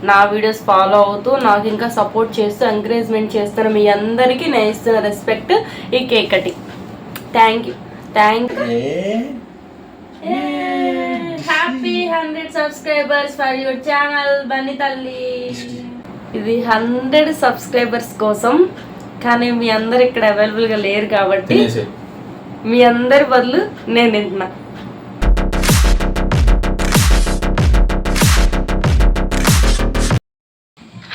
నా videos follow అవుతూ నాకు ఇంకా సపోర్ట్ చేస్తూ ఎంకరేజ్మెంట్ చేస్తున్న మీ అందరికీ నేను ఇస్తున్న రెస్పెక్ట్ ఈ cake cutting. Thank you. Happy 100 subscribers for your channel Bunny తల్లి. ఇది 100 సబ్స్క్రైబర్స్ కోసం, కానీ మీ అందరు ఇక్కడ అవైలబుల్గా లేరు కాబట్టి మీ అందరి బదులు నేను తింటున్నా.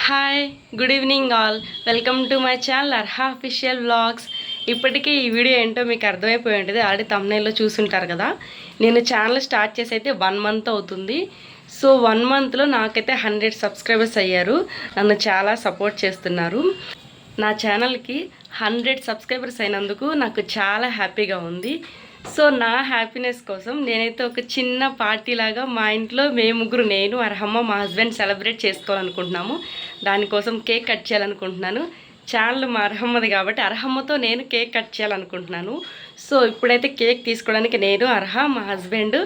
Hi, good evening all. Welcome to my channel Arha official vlogs. ఇప్పటికీ ఈ వీడియో ఏంటో మీకు అర్థమైపోయి ఉంటుంది, ఆల్రెడీ థంబ్నెయిల్లో చూసుంటారు కదా. నేను ఛానల్ స్టార్ట్ చేసి అయితే 1 మంత్ అవుతుంది. సో 1 మంత్లో నాకైతే 100 సబ్స్క్రైబర్స్ అయ్యారు. నన్ను చాలా సపోర్ట్ చేస్తున్నారు. నా ఛానల్కి 100 సబ్స్క్రైబర్స్ అయినందుకు నాకు చాలా హ్యాపీగా ఉంది. సో నా హ్యాపీనెస్ కోసం నేనైతే ఒక చిన్న పార్టీ లాగా మా ఇంట్లో మేము ముగ్గురు, నేను, అర్హమ్మ, మా హస్బెండ్ సెలబ్రేట్ చేసుకోవాలనుకుంటున్నాము. దానికోసం కేక్ కట్ చేయాలనుకుంటున్నాను. ఛానల్ మా అర్హమ్మది కాబట్టి అర్హమ్మతో నేను కేక్ కట్ చేయాలనుకుంటున్నాను. సో ఇప్పుడైతే కేక్ తీసుకోవడానికి నేను, అర్హ, మా హస్బెండ్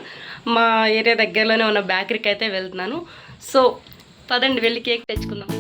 మా ఏరియా దగ్గరలోనే ఉన్న బేకరీకి అయితే వెళ్తున్నాను. సో పదండి వెళ్ళి కేక్ తెచ్చుకుందాం.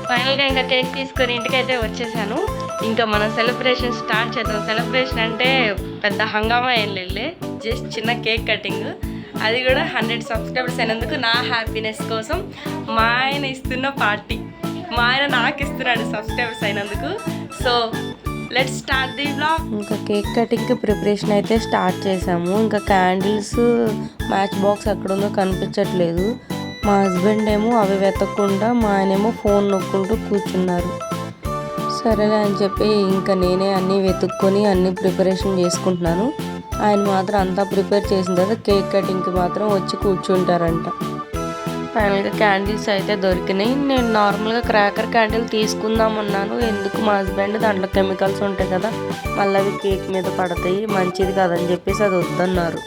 ఫైనల్గా ఇంకా కేక్ తీసుకొని ఇంటికైతే వచ్చేసాను. ఇంకా మనం సెలబ్రేషన్ స్టార్ట్ చేద్దాం. సెలబ్రేషన్ అంటే పెద్ద హంగామా ఏం లేదులే, జస్ట్ చిన్న కేక్ కటింగ్. అది కూడా 100 సబ్స్క్రైబర్స్ అయినందుకు నా హ్యాపీనెస్ కోసం మా ఆయన ఇస్తున్న పార్టీ. మా ఆయన నాకు ఇస్తున్నాడు సబ్స్క్రైబర్స్ అయినందుకు. So let's start the vlog. ఇంకా కేక్ కటింగ్కి ప్రిపరేషన్ అయితే స్టార్ట్ చేసాము. ఇంకా క్యాండిల్స్, మ్యాచ్ బాక్స్ ఎక్కడుందో కనిపించట్లేదు. మా హస్బెండ్ ఏమో అవి వెతకకుండా, మా ఆయనేమో ఫోన్ నొక్కుంటూ కూర్చున్నారు. సరేలే అని చెప్పి ఇంకా నేనే అన్నీ వెతుక్కొని అన్నీ ప్రిపరేషన్ చేసుకుంటున్నాను. ఆయన మాత్రం అంతా ప్రిపేర్ చేసిన తర్వాత కేక్ కటింగ్కి మాత్రం వచ్చి కూర్చుంటారంట. ఫైనల్గా క్యాండిల్స్ అయితే దొరికినాయి. నేను నార్మల్గా క్రాకర్ క్యాండిల్ తీసుకుందామన్నాను. ఎందుకు, మా హస్బెండ్ దాంట్లో కెమికల్స్ ఉంటాయి కదా, మళ్ళీ అవి కేక్ మీద పడతాయి, మంచిది కాదని చెప్పేసి అది వద్దన్నారు.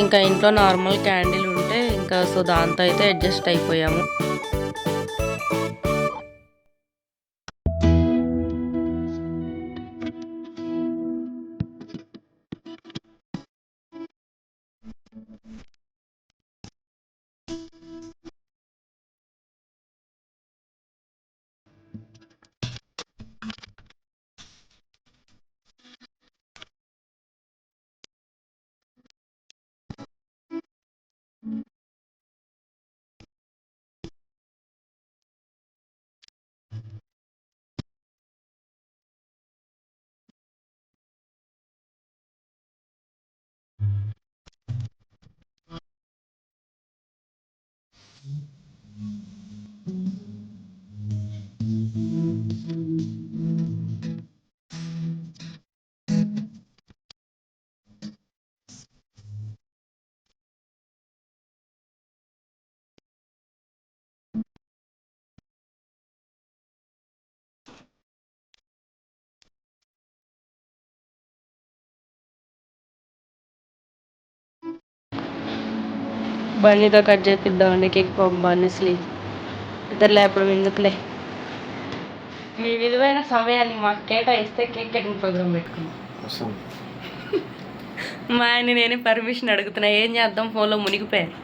ఇంకా ఇంట్లో నార్మల్ క్యాండిల్ ఉంటే ఇంకా సో దాంతో అయితే అడ్జస్ట్ అయిపోయాము. బన్నీతో కట్ చేపిద్దామండి కేక్. బన్నీ స్లీవ్ ఇద్దరులే, అప్పుడు ఎందుకులే. మీ విలువైన సమయాన్ని మాకు కేటాయిస్తే కేక్ కటింగ్ ప్రోగ్రామ్ పెట్టుకున్నాం. మా ఆయన నేనే పర్మిషన్ అడుగుతున్నా, ఏం చేద్దాం, ఫోన్లో మునిగిపోయారు.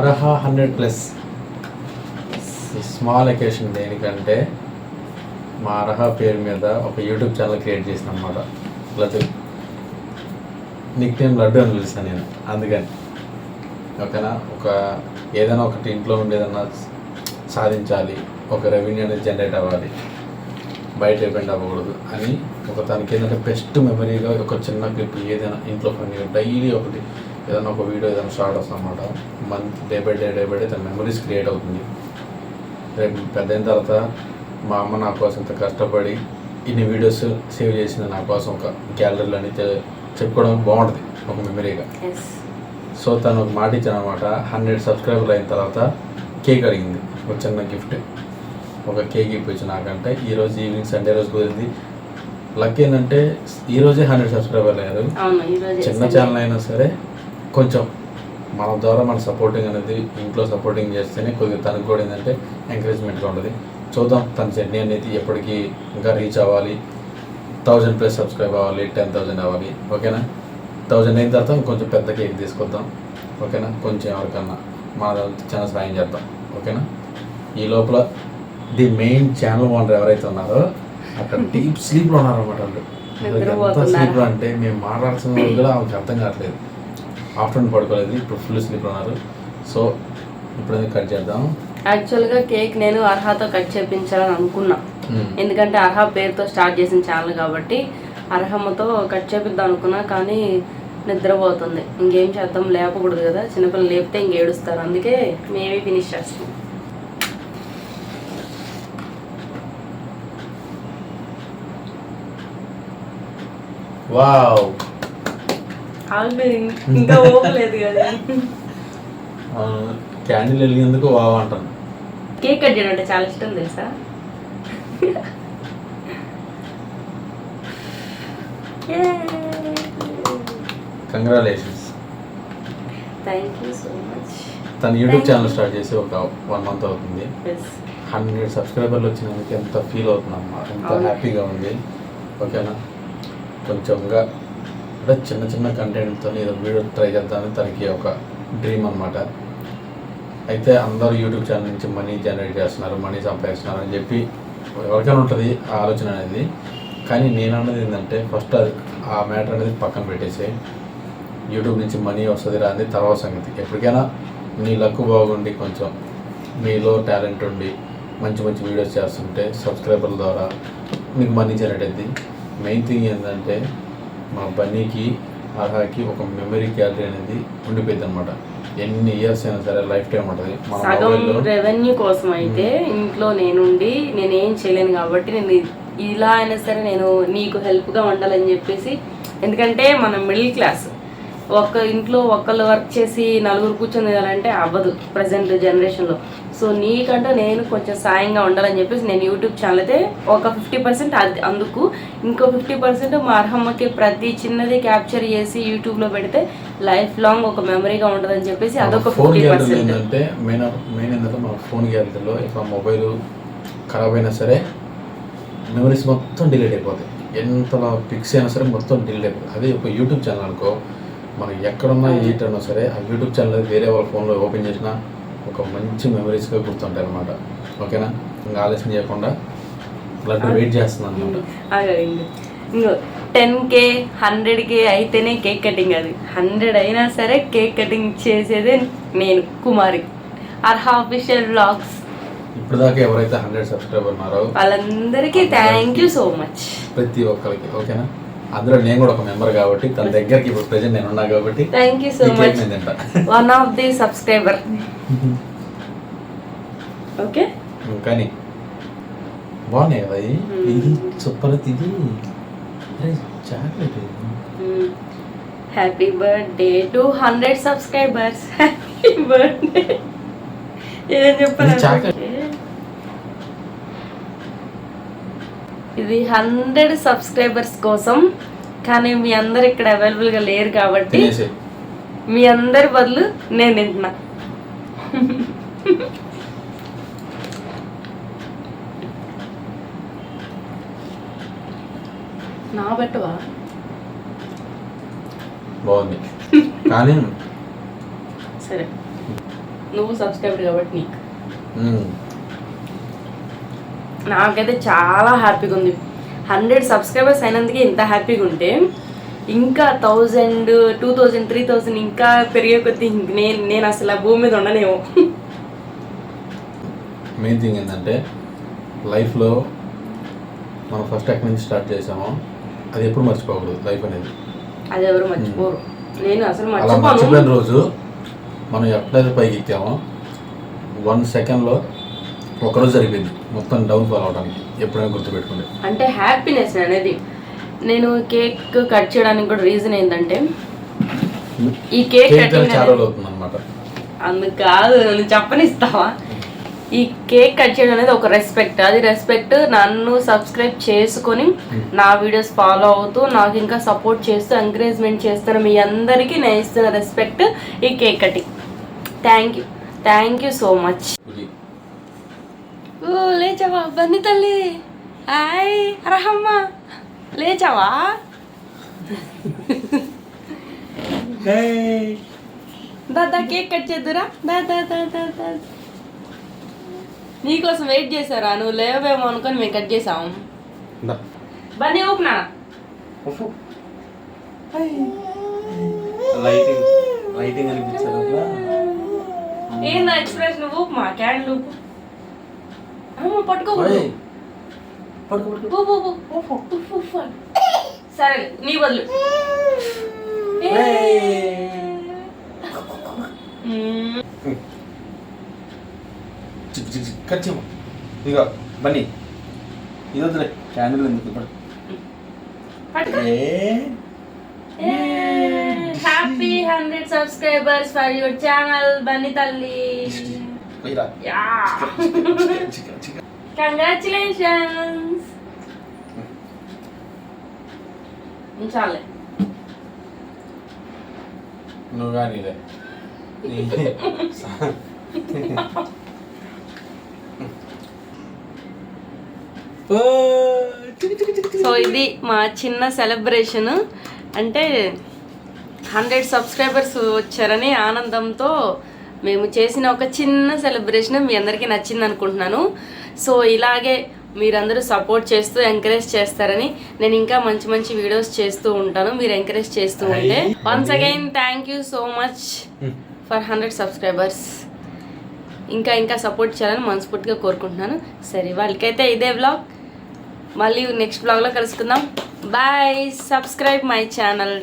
Arha 100+ small occasion. దేనికంటే మా అర్హా పేరు మీద ఒక యూట్యూబ్ ఛానల్ క్రియేట్ చేసిన అన్నమాట. లడ్డు, నిక్ నేమ్ లడ్డు అని పిలుస్తాను నేను. అందుకని ఓకేనా, ఏదైనా ఒకటి ఇంట్లో ఉండేదన్నా సాధించాలి, ఒక రెవెన్యూ అనేది జనరేట్ అవ్వాలి, బయట డిపెండ్ అవ్వకూడదు అని ఒక తనకి ఏంటంటే బెస్ట్ మెమరీగా ఒక చిన్న క్లిప్ ఏదైనా ఇంట్లో ఫన్నీ డైలీ ఒకటి ఏదైనా ఒక వీడియో ఏదైనా స్టార్ట్ వస్తుంది అనమాట. మంత్ డే బై డే తన మెమరీస్ క్రియేట్ అవుతుంది. రేపు పెద్ద అయిన తర్వాత మా అమ్మ నా కోసం ఇంత కష్టపడి ఇన్ని వీడియోస్ సేవ్ చేసింది నా కోసం ఒక గ్యాలరీలో అని చెప్పుకోవడం బాగుంటుంది ఒక మెమరీగా. సో తను ఒక మాట ఇచ్చాను అనమాట. 100 సబ్స్క్రైబర్లు అయిన తర్వాత కేక్ అడిగింది, ఒక చిన్న గిఫ్ట్, ఒక కేక్ ఇప్పించి నాకంటే. ఈరోజు ఈవినింగ్ సండే రోజు కుదిరింది. లక్ ఏంటంటే ఈరోజే 100 సబ్స్క్రైబర్లు అయ్యారు. చిన్న ఛానల్ అయినా సరే కొంచెం మన ద్వారా మన సపోర్టింగ్ అనేది ఇంట్లో సపోర్టింగ్ చేస్తేనే కొద్దిగా తనకు కూడా ఏంటంటే ఎంకరేజ్మెంట్గా ఉంటుంది. చూద్దాం తన జర్నీ అనేది ఎప్పటికీ ఇంకా రీచ్ అవ్వాలి. 1000+ సబ్స్క్రైబ్ అవ్వాలి, 10,000 అవ్వాలి. ఓకేనా? 1000 అయిన తర్వాత కొంచెం పెద్ద కేక్ తీసుకొద్దాం. ఓకేనా? కొంచెం ఎవరికన్నా మన చిన్న సాయం చేద్దాం. ఓకేనా? ఈ లోపల ది మెయిన్ ఛానల్ ఓనర్ ఎవరైతే ఉన్నారో అక్కడ డీప్ స్లీప్లో ఉన్నారన్నమాట. వాళ్ళు ఎంత స్లీప్లో అంటే మేము మాట్లాడుతున్న వాళ్ళు కూడా వాళ్ళకి అర్థం కావట్లేదు. ఆఫ్టర్నూన్ పడుకోలేదు, ఇప్పుడు ఫుల్ స్లీప్లో ఉన్నారు. సో ఇప్పుడు కట్ చేద్దాం. యాక్చువల్గా కేక్ నేను అర్హతో కట్ చేయించాలని అనుకున్నా. ఎందుకంటే అర్హ పేరుతో స్టార్ట్ చేసిన ఛానల్ కాబట్టి అర్హమ్మతో కట్ చేపిద్దాం అనుకున్నా. కానీ నిద్రపోతుంది, ఇంకేం చేద్దాం, లేపకూడదు కదా, చిన్నపిల్లలు లేపితే ఇంకేడుస్తారు. అందుకే మేమే ఫినిష్ చేస్తాం. వావ్, ఇంకా ఓపలేదు కదా. క్యాండిల్ వెలిగేందుకు వావ్ అంటాను. కేక్ కట్ చేయడం అంటే చాలా ఇష్టం తెలుసా. Congratulations, thank you so much. తన యూట్యూబ్ ఛానల్ స్టార్ట్ చేసి ఒక 1 month అవుతుంది. 100 సబ్స్క్రైబర్లు వచ్చినందుకు ఎంత ఫీల్ అవుతుందమ్మా, ఎంత హ్యాపీగా ఉంది. ఓకేనా? కొంచెంగా అంటే చిన్న కంటెంట్తో ఏదో వీడియో ట్రై చేద్దామని తనకి ఒక డ్రీమ్ అనమాట. అయితే అందరూ యూట్యూబ్ ఛానల్ నుంచి మనీ జనరేట్ చేస్తున్నారు, మనీ సంపాదిస్తున్నారు అని చెప్పి ఎవరికైనా ఉంటుంది ఆ ఆలోచన అనేది. కానీ నేను అన్నది ఏంటంటే ఫస్ట్ అది ఆ మ్యాటర్ అనేది పక్కన పెట్టేసి యూట్యూబ్ నుంచి మనీ వస్తుంది రాని తర్వాత సంగతి. ఎప్పటికైనా నీ లక్ బాగుండి కొంచెం మీలో టాలెంట్ ఉండి మంచి వీడియోస్ చేస్తుంటే సబ్స్క్రైబర్ల ద్వారా మీకు మనీ జనరేట్ అయింది. మెయిన్ థింగ్ ఏంటంటే మా బన్నీకి అర్హాకి ఒక మెమరీ గ్యాలరీ అనేది ఉండిపోయింది అనమాట. ఎన్ని ఇయర్స్ అయినా సరే లైఫ్ టైం ఉంటుంది. సగం రెవెన్యూ కోసం అయితే ఇంట్లో నేనేం చేయలేను కాబట్టి నేను ఇలా అయినా సరే నేను నీకు హెల్ప్గా ఉండాలని చెప్పేసి. ఎందుకంటే మనం మిడిల్ క్లాస్, ఒక్క ఇంట్లో ఒక్కళ్ళు వర్క్ చేసి 4 కూర్చొని తినాలంటే అవ్వదు ప్రజెంట్ జనరేషన్లో. సో నీకంటే నేను కొంచెం సాయంగా ఉండాలని చెప్పేసి నేను యూట్యూబ్ ఛానల్ అయితే ఒక 50% అది అందుకు, ఇంకో 50% మా అర్హమ్మకి ప్రతి చిన్నది క్యాప్చర్ చేసి యూట్యూబ్లో పెడితే లైఫ్ లాంగ్ ఒక మెమరీగా ఉంటుందని చెప్పేసి అదొక 50%. ఏంటంటే మెయిన్ ఏంటంటే మన ఫోన్ గ్యాలరీలో ఇక మొబైల్ ఖరాబ్ అయినా సరే మెమరీస్ మొత్తం డిలీట్ అయిపోతాయి. ఎంత పిక్స్ అయినా సరే మొత్తం డిలీట్ అయిపోతుంది. అదే ఒక యూట్యూబ్ ఛానల్ అనుకో, మనం ఎక్కడున్నా ఏటన్నా సరే ఆ యూట్యూబ్ ఛానల్ వేరే వాళ్ళ ఫోన్లో ఓపెన్ చేసినా ఒక మంచి మెమరీస్గా గుర్తుంటాయి అనమాట. ఓకేనా? ఇంకా ఆలస్యం చేయకుండా బ్లడ్ వెయిట్ చేస్తున్నాను అనమాట. ఇంకో 10K 100K అయితేనే కేక్ కటింగ్. అది 100 అయినా సరే కేక్ కటింగ్ చేసేదే నేను, కుమారి, అర్హ అఫీషియల్ వ్లాగ్స్. ఇప్పుడు దాకా ఎవరైతే 100 సబ్స్క్రైబర్ ఉన్నారో వాళ్ళందరికీ థ్యాంక్ యూ సో మచ్, ప్రతి ఒక్కరికి. ఓకేనా? అందులో నేను కూడా ఒక మెంబర్ కాబట్టి తన దగ్గరికి ఇప్పుడు ప్రెజెంట్ నేను ఉన్నా కాబట్టి thank you so much. One of the subscriber. Okay, కానీ బాగున్నాయి కదా ఇది సూపర్. ఇది chocolate. Happy birthday to 100 subscribers. Happy birthday. ఏం చెప్పాలి, ఇది 100 సబ్స్క్రైబర్స్ కోసం. కానీ మీ అందరు ఇక్కడ అవైలబుల్గా లేరు కాబట్టి మీ అందరి బదులు నేను తింటున్నా. నా పెట్టవా? బాగుంది కానీ సరే, నువ్వు సబ్స్క్రైబర్ కాబట్టి నీకు. నాకైతే చాలా హ్యాపీగా ఉంది. 100 సబ్స్క్రైబర్స్ అయినందుకే ఇంత హ్యాపీగా ఉంటే ఇంకా 1000, 2000, 3000 ఇంకా పెరిగే కొద్దీ నేను అసలు ఆ భూమి మీద ఉండనేమో. మెయిన్ థింగ్ ఏంటంటే లైఫ్లో మనం ఫస్ట్ ఎక్కడి నుంచి స్టార్ట్ చేసామో అది ఎప్పుడు మర్చిపోకూడదు లైఫ్ అనేది. అది ఎవరు మర్చిపోరు, నేను అసలు అలా మర్చిపోయిన రోజు మనం ఎప్పుడైతే పైకి ఎక్కామో 1 సెకండ్లో ఒకరోజు సరిపోయింది మొత్తం డౌన్ ఫాల్ అవడానికి. ఎప్పుడైనా గుర్తుపెట్టుకోండి. అంటే హ్యాపీనెస్ అనేది. నేను కేక్ కట్ చేయడానికి కూడా రీజన్ ఏంటంటే ఈ కేక్ కటింగ్ చాలా రోజులు అవుతుంది అనమాట. అందుకు కాదు, నన్ను చెప్పనిస్తావా? ఈ కేక్ కట్ చేయడం అనేది ఒక రెస్పెక్ట్. అది రెస్పెక్ట్ నన్ను సబ్స్క్రైబ్ చేసుకొని నా వీడియోస్ ఫాలో అవుతూ నాకు ఇంకా సపోర్ట్ చేస్తూ ఎంకరేజ్మెంట్ చేస్తున్న మీ అందరికీ నేను ఇస్తున్న రెస్పెక్ట్ ఈ cake cutting. Thank you so much. ఓ లేచావా బన్నీ తల్లి? హాయ్ రహమ్మ, లేచావా? దాదా కేక్ కట్ చేద్దురా. దా నీకోసం వెయిట్ చేశారా? నువ్వు లేవేమో అనుకొని మేము కట్ చేసాము. బన్నీ ఊపినా లైటింగ్ అనిపించారు. ఏందా ఎక్స్ప్రెషన్? ఊపుమా క్యాండిల్ ఊపు. పట్టుకోకూడదు. సరే నీ బదులు ఇక బన్నీ ఇది వద్దులే, క్యాండిల్ ఎందుకు? Happy 100 subscribers for your channel Bunny తల్లి. కంగ్రాచులేషన్స్. చాలే నువ్వు కానీ సో ఇది మా చిన్న సెలబ్రేషన్. అంటే 100 సబ్స్క్రైబర్స్ వచ్చారని ఆనందంతో మేము చేసిన ఒక చిన్న సెలబ్రేషన్ మీ అందరికీ నచ్చింది అనుకుంటున్నాను. సో ఇలాగే మీరందరూ సపోర్ట్ చేస్తూ ఎంకరేజ్ చేస్తారని నేను ఇంకా మంచి మంచి వీడియోస్ చేస్తూ ఉంటాను. మీరు ఎంకరేజ్ చేస్తూ ఉంటే once again thank you so much for 100 subscribers. ఇంకా సపోర్ట్ చేయాలని మనస్ఫూర్తిగా కోరుకుంటున్నాను. సరే వాళ్ళకైతే ఇదే వ్లాగ్, మళ్ళీ నెక్స్ట్ వ్లాగ్లో కలుసుకుందాం. బాయ్. Subscribe my channel.